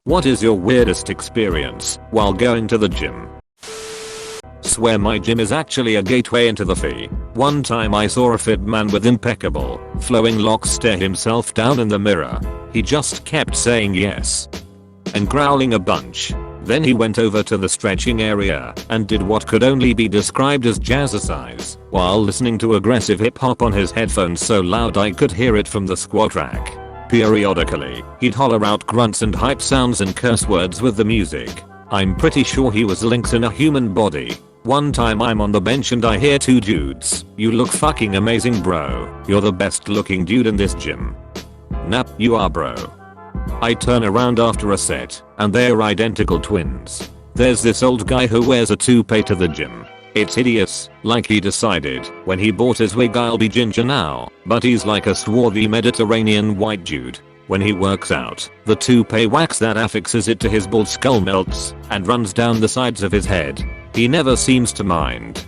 What is your weirdest experience while going to the gym? Swear my gym is actually a gateway into the fee. One time I saw a fit man with impeccable, flowing locks stare himself down in the mirror. He just kept saying yes and growling a bunch. Then he went over to the stretching area and did what could only be described as jazzercise while listening to aggressive hip hop on his headphones so loud I could hear it from the squat rack. Periodically, he'd holler out grunts and hype sounds and curse words with the music. I'm pretty sure he was links in a human body. One time I'm on the bench and I hear two dudes, "You look fucking amazing bro. You're the best looking dude in this gym." "Nap, you are bro." I turn around after a set, and they're identical twins. There's this old guy who wears a toupee to the gym. It's hideous, like he decided when he bought his wig I'll be ginger now, but he's like a swarthy Mediterranean white dude. When he works out, the toupee wax that affixes it to his bald skull melts and runs down the sides of his head. He never seems to mind.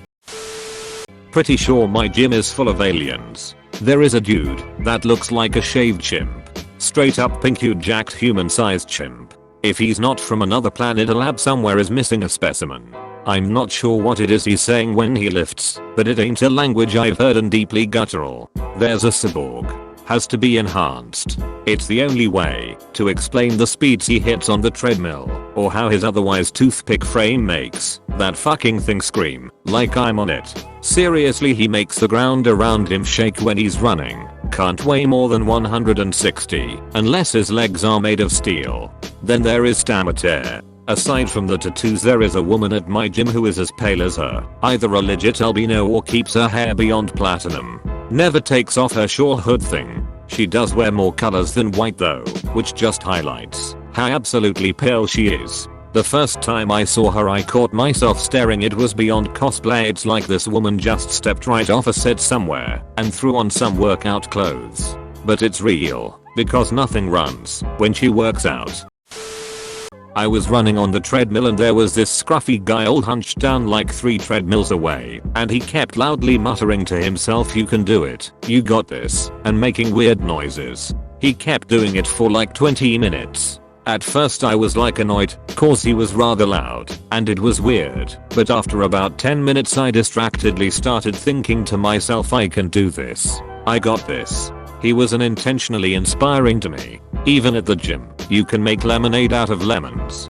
Pretty sure my gym is full of aliens. There is a dude that looks like a shaved chimp. Straight up pink-hued jacked human-sized chimp. If he's not from another planet, a lab somewhere is missing a specimen. I'm not sure what it is he's saying when he lifts, but it ain't a language I've heard and deeply guttural. There's a cyborg. Has to be enhanced. It's the only way to explain the speeds he hits on the treadmill, or how his otherwise toothpick frame makes that fucking thing scream like I'm on it. Seriously, he makes the ground around him shake when he's running. Can't weigh more than 160 unless his legs are made of steel. Then there is Stamate. Aside from the tattoos, there is a woman at my gym who is as pale as her, either a legit albino or keeps her hair beyond platinum. Never takes off her shawl hood thing. She does wear more colors than white though, which just highlights how absolutely pale she is. The first time I saw her I caught myself staring. It was beyond cosplay. It's like this woman just stepped right off a set somewhere and threw on some workout clothes. But it's real, because nothing runs when she works out. I was running on the treadmill and there was this scruffy guy all hunched down like 3 treadmills away, and he kept loudly muttering to himself, "You can do it, you got this," and making weird noises. He kept doing it for like 20 minutes. At first I was like annoyed, cause he was rather loud, and it was weird, but after about 10 minutes I distractedly started thinking to myself, I can do this. I got this. He was unintentionally inspiring to me. Even at the gym, you can make lemonade out of lemons.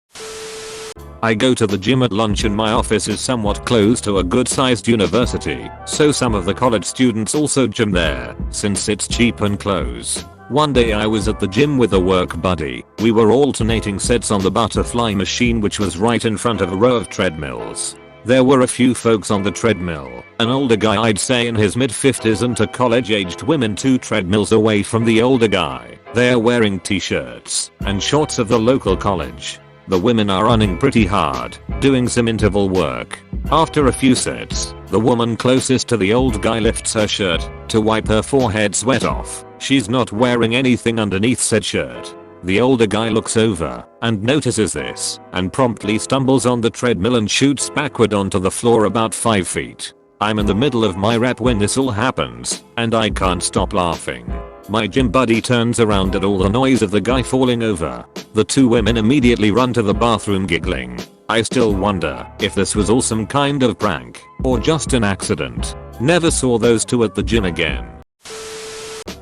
I go to the gym at lunch and my office is somewhat close to a good sized university, so some of the college students also gym there, since it's cheap and close. One day I was at the gym with a work buddy. We were alternating sets on the butterfly machine, which was right in front of a row of treadmills. There were a few folks on the treadmill, an older guy I'd say in his mid-50s and 2 college-aged women 2 treadmills away from the older guy. They're wearing t-shirts and shorts of the local college. The women are running pretty hard, doing some interval work. After a few sets, the woman closest to the old guy lifts her shirt to wipe her forehead sweat off. She's not wearing anything underneath said shirt. The older guy looks over and notices this and promptly stumbles on the treadmill and shoots backward onto the floor about 5 feet. I'm in the middle of my rep when this all happens, and I can't stop laughing. My gym buddy turns around at all the noise of the guy falling over. The 2 women immediately run to the bathroom giggling. I still wonder if this was all some kind of prank or just an accident. Never saw those 2 at the gym again.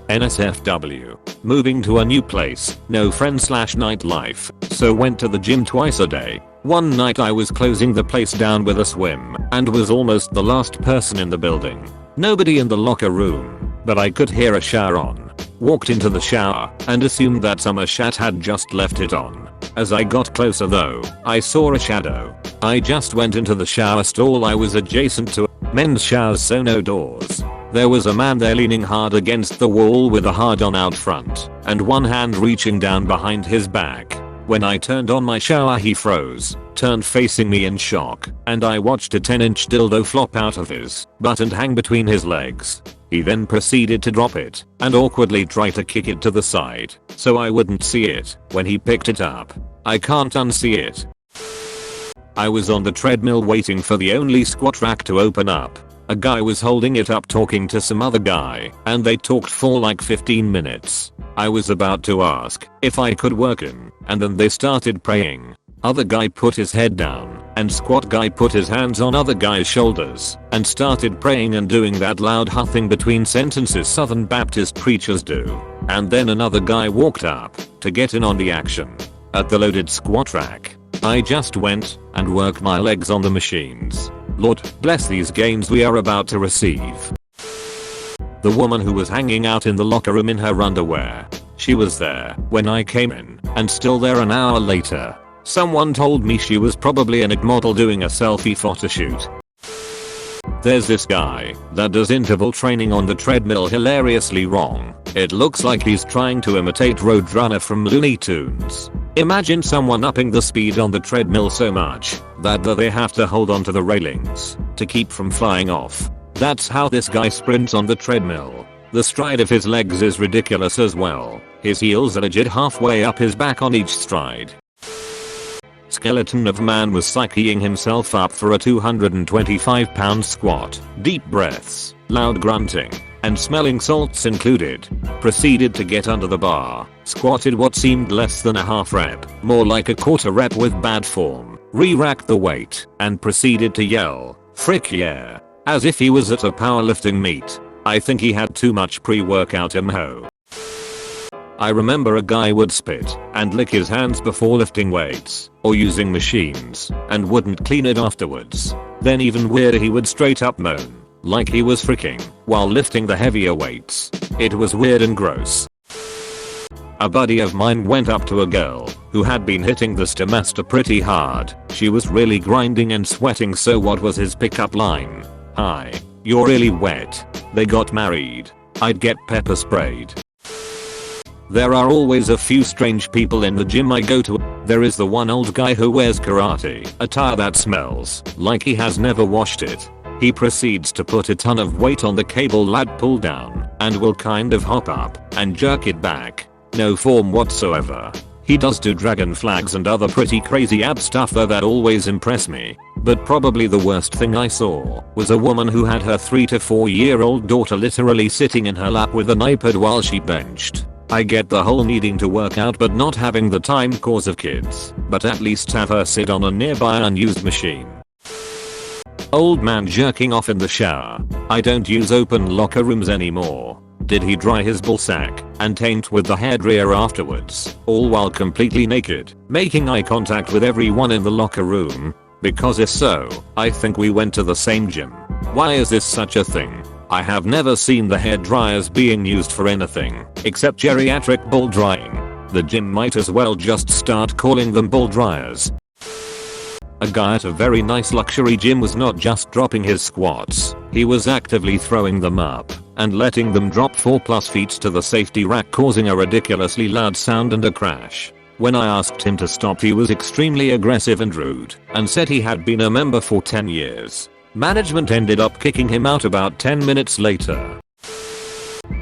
NSFW. Moving to a new place, no friends/nightlife, so went to the gym twice a day. One night I was closing the place down with a swim and was almost the last person in the building. Nobody in the locker room, but I could hear a shower on. Walked into the shower and assumed that some shat had just left it on. As I got closer though, I saw a shadow. I just went into the shower stall. I was adjacent to men's showers, so no doors. There was a man there leaning hard against the wall with a hard-on out front and one hand reaching down behind his back. When I turned on my shower he froze, turned facing me in shock, and I watched a 10-inch dildo flop out of his butt and hang between his legs. He then proceeded to drop it and awkwardly try to kick it to the side so I wouldn't see it. When he picked it up, I can't unsee it. I was on the treadmill waiting for the only squat rack to open up. A guy was holding it up talking to some other guy, and they talked for like 15 minutes. I was about to ask if I could work in, and then they started praying. Other guy put his head down, and squat guy put his hands on other guy's shoulders, and started praying and doing that loud huffing between sentences Southern Baptist preachers do. And then another guy walked up to get in on the action. At the loaded squat rack, I just went and worked my legs on the machines. Lord bless these gains we are about to receive. The woman who was hanging out in the locker room in her underwear. She was there when I came in and still there an hour later. Someone told me she was probably an model doing a selfie photo shoot. There's this guy that does interval training on the treadmill hilariously wrong. It looks like he's trying to imitate Roadrunner from Looney Tunes. Imagine someone upping the speed on the treadmill so much that they have to hold onto the railings to keep from flying off. That's how this guy sprints on the treadmill. The stride of his legs is ridiculous as well. His heels are legit halfway up his back on each stride. Skeleton of man was psycheing himself up for a 225-pound squat. Deep breaths, loud grunting, and smelling salts included. Proceeded to get under the bar, squatted what seemed less than a half rep, more like a quarter rep with bad form, re-racked the weight, and proceeded to yell, "Frick yeah," as if he was at a powerlifting meet. I think he had too much pre-workout imho. I remember a guy would spit and lick his hands before lifting weights or using machines and wouldn't clean it afterwards. Then even weirder, he would straight up moan like he was freaking while lifting the heavier weights. It was weird and gross. A buddy of mine went up to a girl who had been hitting the Stairmaster pretty hard. She was really grinding and sweating, so what was his pickup line? "Hi, you're really wet." They got married. I'd get pepper sprayed. There are always a few strange people in the gym I go to. There is the one old guy who wears karate attire that smells like he has never washed it. He proceeds to put a ton of weight on the cable lad pull down and will kind of hop up and jerk it back. No form whatsoever. He does do dragon flags and other pretty crazy ab stuff that always impress me. But probably the worst thing I saw was a woman who had her 3 to 4 year old daughter literally sitting in her lap with an iPad while she benched. I get the whole needing to work out but not having the time cause of kids, but at least have her sit on a nearby unused machine. Old man jerking off in the shower. I don't use open locker rooms anymore. Did he dry his ballsack and taint with the hairdryer afterwards, all while completely naked, making eye contact with everyone in the locker room? Because if so, I think we went to the same gym. Why is this such a thing? I have never seen the hair dryers being used for anything except geriatric ball drying. The gym might as well just start calling them ball dryers. A guy at a very nice luxury gym was not just dropping his squats, he was actively throwing them up and letting them drop 4+ feet to the safety rack, causing a ridiculously loud sound and a crash. When I asked him to stop, he was extremely aggressive and rude and said he had been a member for 10 years. Management ended up kicking him out about 10 minutes later.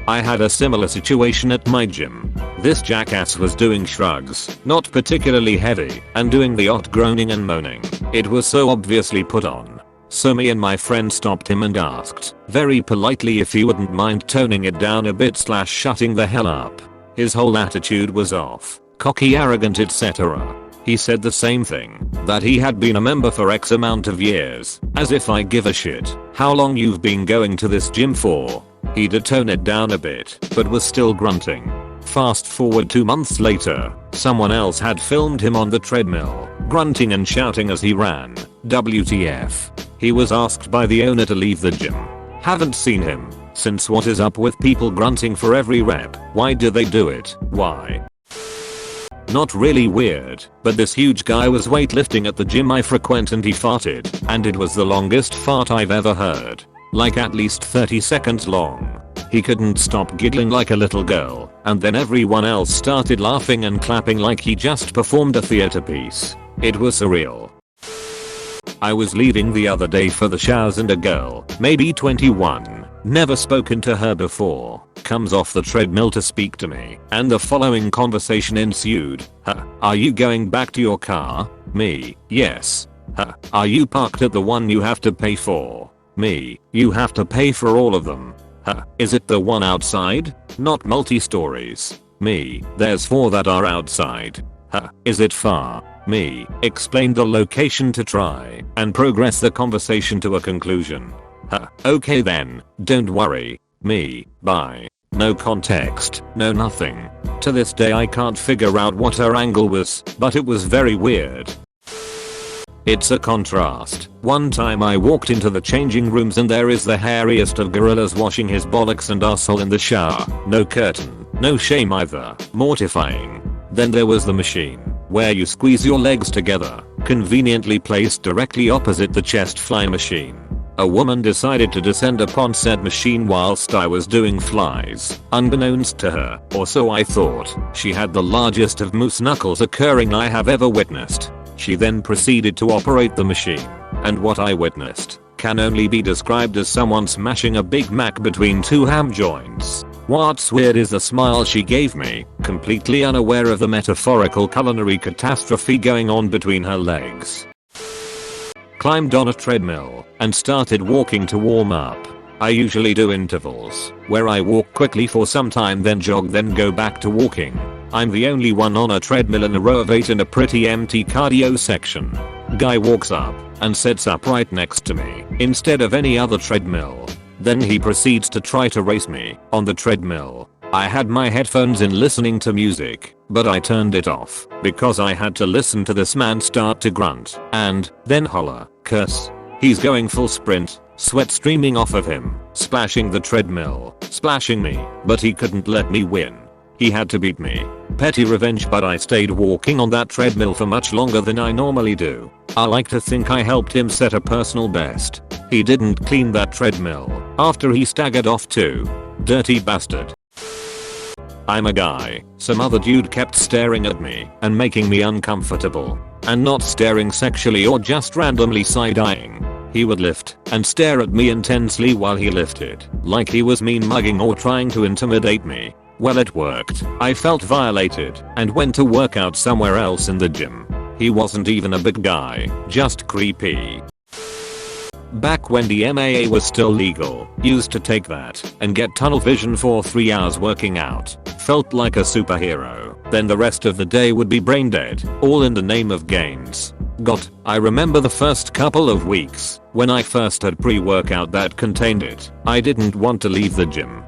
I had a similar situation at my gym. This jackass was doing shrugs, not particularly heavy, and doing the odd groaning and moaning. It was so obviously put on. So me and my friend stopped him and asked, very politely, if he wouldn't mind toning it down a bit / shutting the hell up. His whole attitude was off, cocky, arrogant, etc. He said the same thing, that he had been a member for X amount of years, as if I give a shit how long you've been going to this gym for. He did tone it down a bit, but was still grunting. Fast forward 2 months later, someone else had filmed him on the treadmill, grunting and shouting as he ran. WTF. He was asked by the owner to leave the gym. Haven't seen him since. What is up with people grunting for every rep? Why do they do it? Why? Not really weird, but this huge guy was weightlifting at the gym I frequent and he farted, and it was the longest fart I've ever heard. Like at least 30 seconds long. He couldn't stop giggling like a little girl, and then everyone else started laughing and clapping like he just performed a theater piece. It was surreal. I was leaving the other day for the showers and a girl, maybe 21, never spoken to her before, comes off the treadmill to speak to me, and the following conversation ensued. Are you going back to your car? Me, yes. Are you parked at the one you have to pay for? Me, you have to pay for all of them. Huh, is it the one outside? Not multi-stories. Me, there's 4 that are outside. Huh, is it far? Me, explain the location to try and progress the conversation to a conclusion. Huh, okay then, don't worry. Me, bye. No context, no nothing. To this day I can't figure out what her angle was, but it was very weird. It's a contrast. One time I walked into the changing rooms and there is the hairiest of gorillas washing his bollocks and arsehole in the shower. No curtain, no shame either. Mortifying. Then there was the machine, where you squeeze your legs together, conveniently placed directly opposite the chest fly machine. A woman decided to descend upon said machine whilst I was doing flies, unbeknownst to her, or so I thought. She had the largest of moose knuckles occurring I have ever witnessed. She then proceeded to operate the machine, and what I witnessed can only be described as someone smashing a Big Mac between 2 ham joints. What's weird is the smile she gave me, completely unaware of the metaphorical culinary catastrophe going on between her legs. Climbed on a treadmill and started walking to warm up. I usually do intervals, where I walk quickly for some time then jog then go back to walking. I'm the only one on a treadmill in a row of 8 in a pretty empty cardio section. Guy walks up and sits up right next to me instead of any other treadmill. Then he proceeds to try to race me on the treadmill. I had my headphones in listening to music, but I turned it off because I had to listen to this man start to grunt and then holler, curse. He's going full sprint, sweat streaming off of him, splashing the treadmill, splashing me, but he couldn't let me win. He had to beat me. Petty revenge, but I stayed walking on that treadmill for much longer than I normally do. I like to think I helped him set a personal best. He didn't clean that treadmill after he staggered off too. Dirty bastard. I'm a guy. Some other dude kept staring at me and making me uncomfortable. And not staring sexually or just randomly side-eyeing. He would lift and stare at me intensely while he lifted, like he was mean mugging or trying to intimidate me. Well, it worked. I felt violated and went to work out somewhere else in the gym. He wasn't even a big guy, just creepy. Back when the MAA was still legal, used to take that and get tunnel vision for 3 hours working out. Felt like a superhero. Then the rest of the day would be brain dead, all in the name of gains. God, I remember the first couple of weeks when I first had pre-workout that contained it. I didn't want to leave the gym.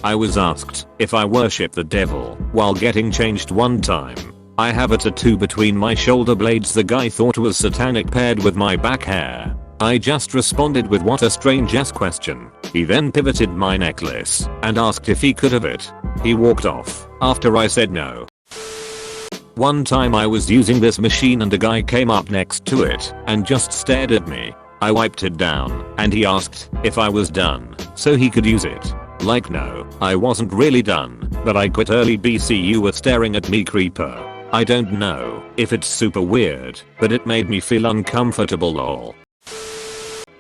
I was asked if I worship the devil while getting changed one time. I have a tattoo between my shoulder blades the guy thought was satanic paired with my back hair. I just responded with what a strange ass question. He then pivoted my necklace and asked if he could have it. He walked off after I said no. One time I was using this machine and a guy came up next to it and just stared at me. I wiped it down and he asked if I was done so he could use it. Like no, I wasn't really done, but I quit early BC. You were staring at me, creeper. I don't know if it's super weird, but it made me feel uncomfortable lol.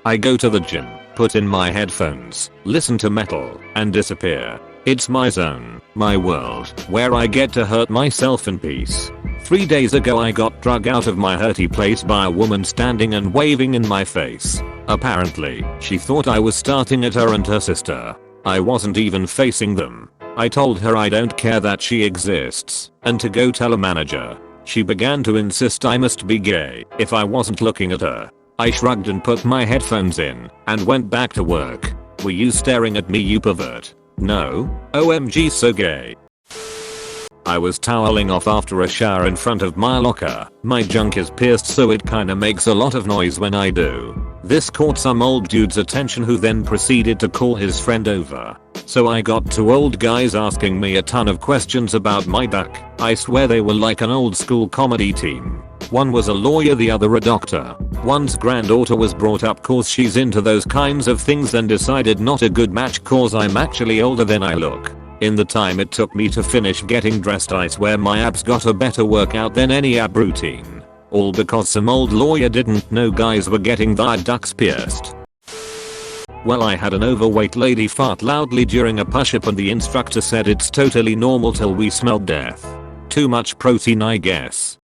I go to the gym, put in my headphones, listen to metal, and disappear. It's my zone, my world, where I get to hurt myself in peace. 3 days ago I got drug out of my hurty place by a woman standing and waving in my face. Apparently, she thought I was starting at her and her sister. I wasn't even facing them. I told her I don't care that she exists, and to go tell a manager. She began to insist I must be gay if I wasn't looking at her. I shrugged and put my headphones in and went back to work. Were you staring at me, you pervert? No? OMG, so gay. I was toweling off after a shower in front of my locker. My junk is pierced so it kinda makes a lot of noise when I do. This caught some old dude's attention who then proceeded to call his friend over. So I got 2 old guys asking me a ton of questions about my back. I swear they were like an old school comedy team. One was a lawyer, the other a doctor. One's granddaughter was brought up cause she's into those kinds of things, then decided not a good match cause I'm actually older than I look. In the time it took me to finish getting dressed, I swear my abs got a better workout than any ab routine. All because some old lawyer didn't know guys were getting their ducks pierced. Well, I had an overweight lady fart loudly during a push-up and the instructor said it's totally normal till we smelled death. Too much protein, I guess.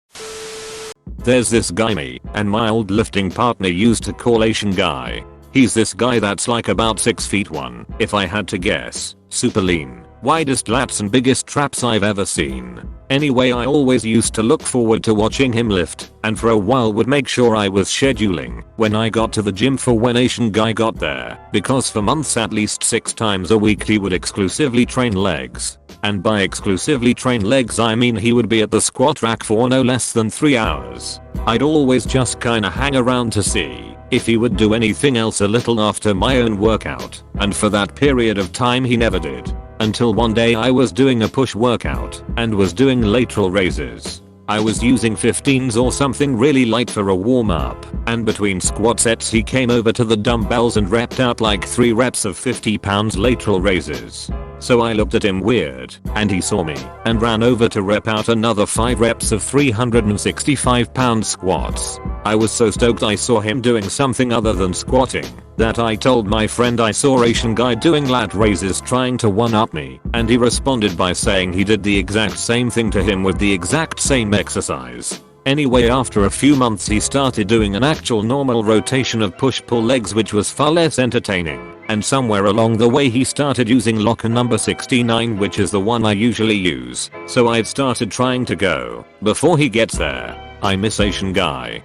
There's this guy me and my old lifting partner used to call Asian guy. He's this guy that's like about 6 feet 1, if I had to guess, super lean, widest lats and biggest traps I've ever seen. Anyway, I always used to look forward to watching him lift, and for a while would make sure I was scheduling when I got to the gym for when Asian guy got there, because for months at least 6 times a week he would exclusively train legs. And by exclusively train legs I mean he would be at the squat rack for no less than 3 hours. I'd always just kinda hang around to see if he would do anything else a little after my own workout, and for that period of time he never did. Until one day I was doing a push workout and was doing lateral raises. I was using 15s or something really light for a warm up, and between squat sets he came over to the dumbbells and repped out like 3 reps of 50 pounds lateral raises. So I looked at him weird, and he saw me and ran over to rep out another 5 reps of 365 pound squats. I was so stoked I saw him doing something other than squatting that I told my friend I saw Asian guy doing lat raises trying to one-up me, and he responded by saying he did the exact same thing to him with the exact same exercise. Anyway, after a few months he started doing an actual normal rotation of push-pull legs, which was far less entertaining, and somewhere along the way he started using locker number 69, which is the one I usually use, so I've started trying to go before he gets there. I miss Asian guy.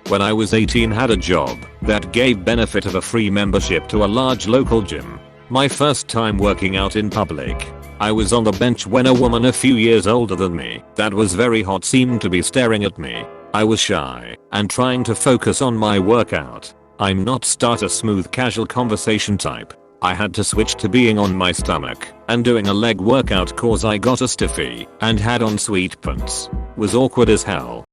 When I was 18, had a job that gave benefit of a free membership to a large local gym. My first time working out in public. I was on the bench when a woman a few years older than me that was very hot seemed to be staring at me. I was shy and trying to focus on my workout. I'm not start a smooth casual conversation type. I had to switch to being on my stomach and doing a leg workout cause I got a stiffy and had on sweet pants. Was awkward as hell.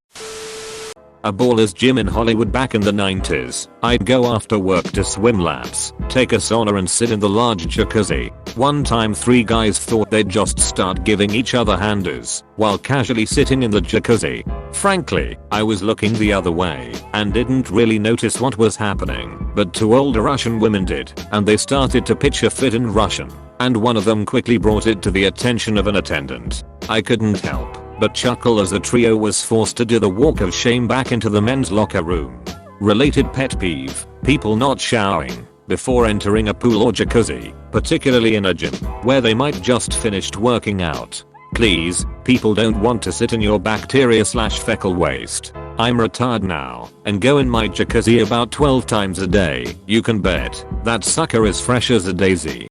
A baller's gym in Hollywood back in the 90s. I'd go after work to swim laps, take a sauna and sit in the large jacuzzi. One time 3 guys thought they'd just start giving each other handers while casually sitting in the jacuzzi. Frankly, I was looking the other way and didn't really notice what was happening, but 2 older Russian women did, and they started to pitch a fit in Russian, and one of them quickly brought it to the attention of an attendant. I couldn't help but chuckle as the trio was forced to do the walk of shame back into the men's locker room. Related pet peeve: people not showering before entering a pool or jacuzzi, particularly in a gym where they might just finished working out. Please, people don't want to sit in your bacteria/fecal waste. I'm retired now and go in my jacuzzi about 12 times a day. You can bet that sucker is fresh as a daisy.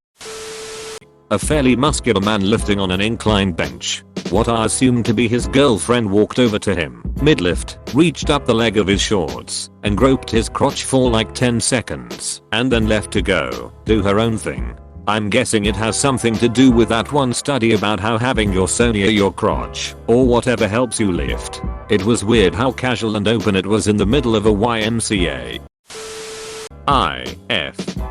A fairly muscular man lifting on an incline bench. What I assumed to be his girlfriend walked over to him mid-lift, reached up the leg of his shorts, and groped his crotch for like 10 seconds, and then left to go do her own thing. I'm guessing it has something to do with that one study about how having your sonia your crotch, or whatever, helps you lift. It was weird how casual and open it was in the middle of a YMCA.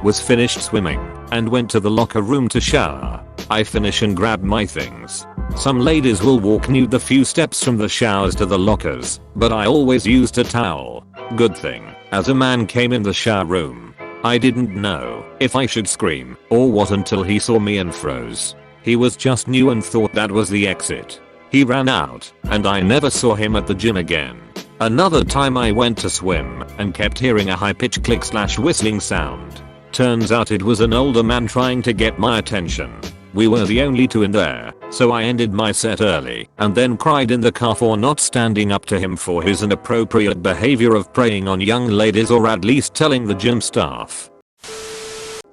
Was finished swimming and went to the locker room to shower. I finish and grab my things. Some ladies will walk nude the few steps from the showers to the lockers, but I always used a towel. Good thing, as a man came in the shower room. I didn't know if I should scream or what until he saw me and froze. He was just new and thought that was the exit. He ran out, and I never saw him at the gym again. Another time I went to swim and kept hearing a high-pitched click/whistling sound. Turns out it was an older man trying to get my attention. We were the only 2 in there, so I ended my set early and then cried in the car for not standing up to him for his inappropriate behavior of preying on young ladies, or at least telling the gym staff.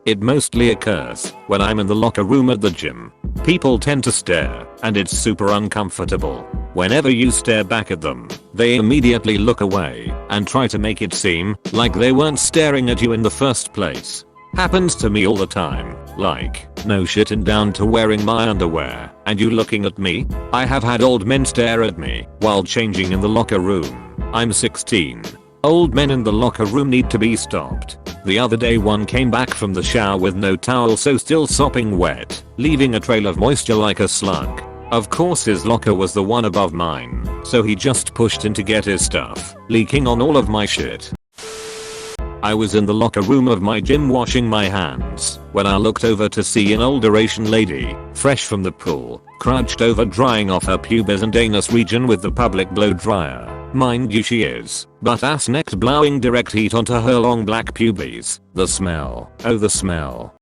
It mostly occurs when I'm in the locker room at the gym. People tend to stare, and it's super uncomfortable. Whenever you stare back at them, they immediately look away and try to make it seem like they weren't staring at you in the first place. Happens to me all the time, like, no shit, and down to wearing my underwear and you looking at me. I have had old men stare at me while changing in the locker room. I'm 16. Old men in the locker room need to be stopped. The other day one came back from the shower with no towel, so still sopping wet, leaving a trail of moisture like a slug. Of course his locker was the one above mine, so he just pushed in to get his stuff, leaking on all of my shit. I was in the locker room of my gym washing my hands when I looked over to see an older Asian lady, fresh from the pool, crouched over drying off her pubes and anus region with the public blow dryer. Mind you she is, but ass necked blowing direct heat onto her long black pubes. The smell. Oh the smell.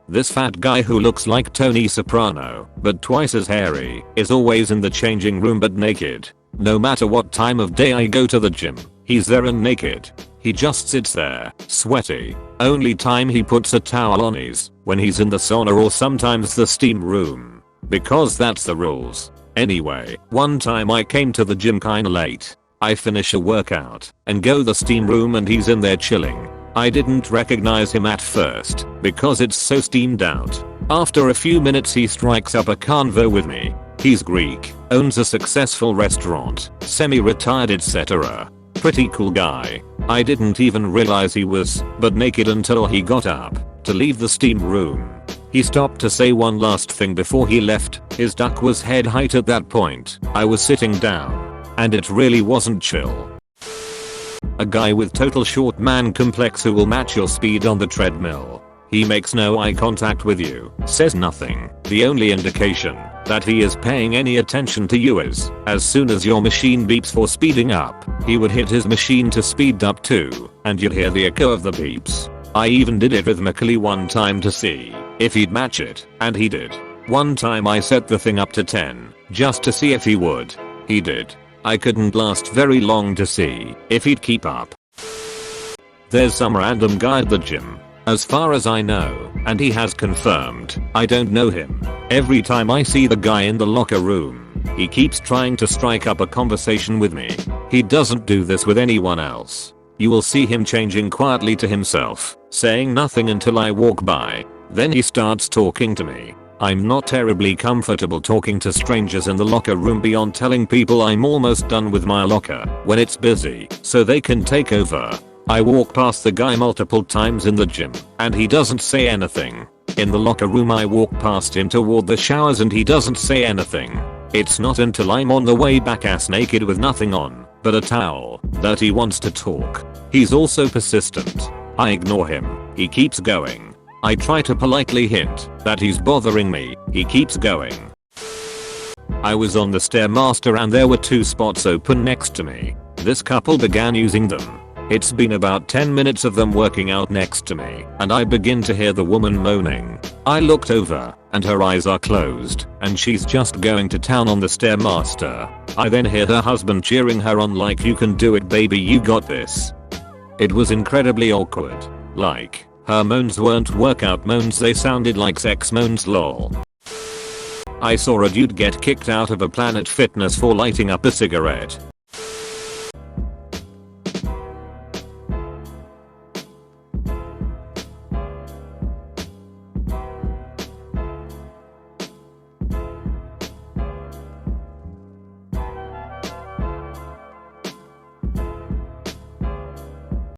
This fat guy who looks like Tony Soprano, but twice as hairy, is always in the changing room but naked. No matter what time of day I go to the gym, he's there and naked. He just sits there, sweaty. Only time he puts a towel on is when he's in the sauna or sometimes the steam room. Because that's the rules. Anyway, one time I came to the gym kinda late. I finish a workout and go the steam room and he's in there chilling. I didn't recognize him at first because it's so steamed out. After a few minutes he strikes up a convo with me. He's Greek, owns a successful restaurant, semi-retired etc. Pretty cool guy. I didn't even realize he was but naked until he got up to leave the steam room. He stopped to say one last thing before he left. His duck was head height at that point. I was sitting down and it really wasn't chill. A guy with total short man complex who will match your speed on the treadmill. He makes no eye contact with you, says nothing. The only indication that he is paying any attention to you is as soon as your machine beeps for speeding up, he would hit his machine to speed up too, and you'd hear the echo of the beeps. I even did it rhythmically one time to see if he'd match it, and he did. One time I set the thing up to 10 just to see if he would. He did. I couldn't last very long to see if he'd keep up. There's some random guy at the gym, as far as I know, and he has confirmed I don't know him. Every time I see the guy in the locker room, he keeps trying to strike up a conversation with me. He doesn't do this with anyone else. You will see him changing quietly to himself, saying nothing until I walk by. Then he starts talking to me. I'm not terribly comfortable talking to strangers in the locker room beyond telling people I'm almost done with my locker when it's busy so they can take over. I walk past the guy multiple times in the gym and he doesn't say anything. In the locker room I walk past him toward the showers and he doesn't say anything. It's not until I'm on the way back ass naked with nothing on but a towel that he wants to talk. He's also persistent. I ignore him. He keeps going. I try to politely hint that he's bothering me. He keeps going. I was on the Stairmaster and there were 2 spots open next to me. This couple began using them. It's been about 10 minutes of them working out next to me and I begin to hear the woman moaning. I looked over and her eyes are closed and she's just going to town on the Stairmaster. I then hear her husband cheering her on like you can do it baby you got this. It was incredibly awkward. Like, her moans weren't workout moans, they sounded like sex moans lol. I saw a dude get kicked out of a Planet Fitness for lighting up a cigarette.